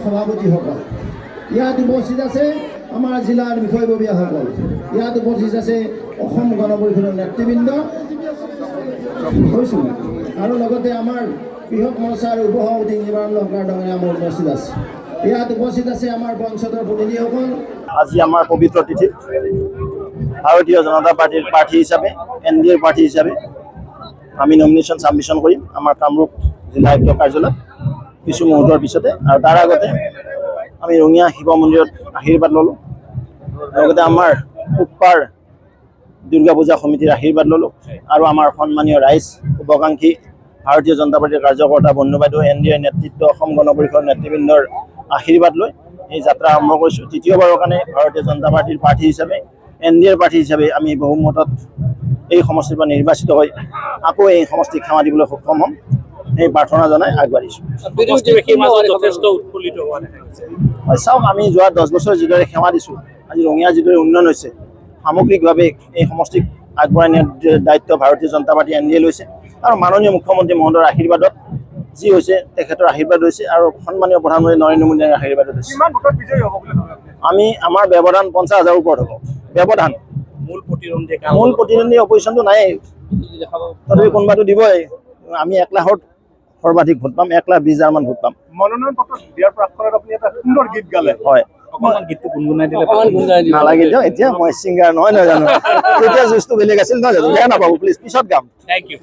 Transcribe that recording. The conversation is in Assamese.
সভাপতিসকল ইয়াত উপস্থিত আছে আমাৰ জিলাৰ বিষয়ববীয়াসকল, ইয়াত উপস্থিত আছে অসম গণ পৰিষদৰ নেতৃবৃন্দ কৈছোঁ, আৰু লগতে আমাৰ বৃহৎ মৰ্চাৰ উপসভাপতি নিৰ্বাণ লহকাৰ ডাঙৰীয়া আমাৰ উপস্থিত আছে। ইয়াত উপস্থিত আছে আমাৰ পঞ্চায়তৰ প্ৰতিনিধিসকল। আজি আমাৰ পবিত্ৰ তিথি ভাৰতীয় জনতা পাৰ্টিৰ প্ৰাৰ্থী হিচাপে NDAৰ প্ৰাৰ্থী হিচাপে আমি নমিনেশ্যন ছাবমিশ্যন কৰিম আমাৰ কামৰূপ জিলা আয়ুক্ত কাৰ্যালয়ত কিছু মুহূৰ্তৰ পিছতে। আৰু তাৰ আগতে আমি ৰঙিয়া শিৱ মন্দিৰত আশীৰ্বাদ ল'লোঁ, লগতে আমাৰ উপ্পাৰ দুৰ্গা পূজা সমিতিৰ আশীৰ্বাদ ল'লোঁ, আৰু আমাৰ সন্মানীয় ৰাইজ শুভাকাংক্ষী ভাৰতীয় জনতা পাৰ্টিৰ কাৰ্যকৰ্তা বন্ধু বাইদেউ NDAৰ নেতৃত্ব অসম গণ পৰিষদৰ নেতৃবৃন্দৰ আশীৰ্বাদ লৈ এই যাত্ৰা আৰম্ভ কৰিছোঁ। তৃতীয়বাৰৰ কাৰণে ভাৰতীয় জনতা পাৰ্টিৰ প্ৰাৰ্থী হিচাপে NDAৰ প্ৰাৰ্থী হিচাপে আমি বহুমতত এই সমষ্টিৰ পৰা নিৰ্বাচিত হৈ আকৌ এই সমষ্টিক সেৱা দিবলৈ সক্ষম হ'ম, এই প্ৰাৰ্থনা জনাই আগবাঢ়িছোঁ। চাওক, আমি যোৱা 10 বছৰ যিদৰে সেৱা দিছোঁ, আজি ৰঙিয়াৰ যিদৰে উন্নয়ন হৈছে, সামগ্ৰিকভাৱে এই সমষ্টিক আগবঢ়াই নিয়াৰ দায়িত্ব ভাৰতীয় জনতা পাৰ্টি NDA লৈছে, আৰু মাননীয় মুখ্যমন্ত্ৰী মহোদয়ৰ আশীৰ্বাদত যি হৈছে তেখেতৰ আশীৰ্বাদ হৈছে, আৰু সন্মানীয় প্ৰধানমন্ত্ৰী নৰেন্দ্ৰ মোদীৰ আশীৰ্বাদ হৈছে। আমাৰ ব্যৱধান 50,000 ওপৰত হ'ব। ব্যৱধান মূল প্ৰতিদ্বন্দ্বী অপজিশ্যনটো নাই, তথাপি কোনোবাটো দিবই। আমি 1 লাখত সৰ্বাধিক ভোট পাম, 1,20,000 মান ভোট পাম। মনোনয়ন পত্ৰ দিয়াৰ প্ৰাকক্ষণত আপুনি এটা সুন্দৰ গীত গালে, হয়, গীতটো গুণগুণাই দিলে নালাগে দিয়ক, এতিয়া মই ছিংগাৰ নহয় জানো, তেতিয়া জুজটো বেলেগ আছিল নহয় জানো, বেয়া নাপাব প্লিজ, পিছত গাম। Thank U.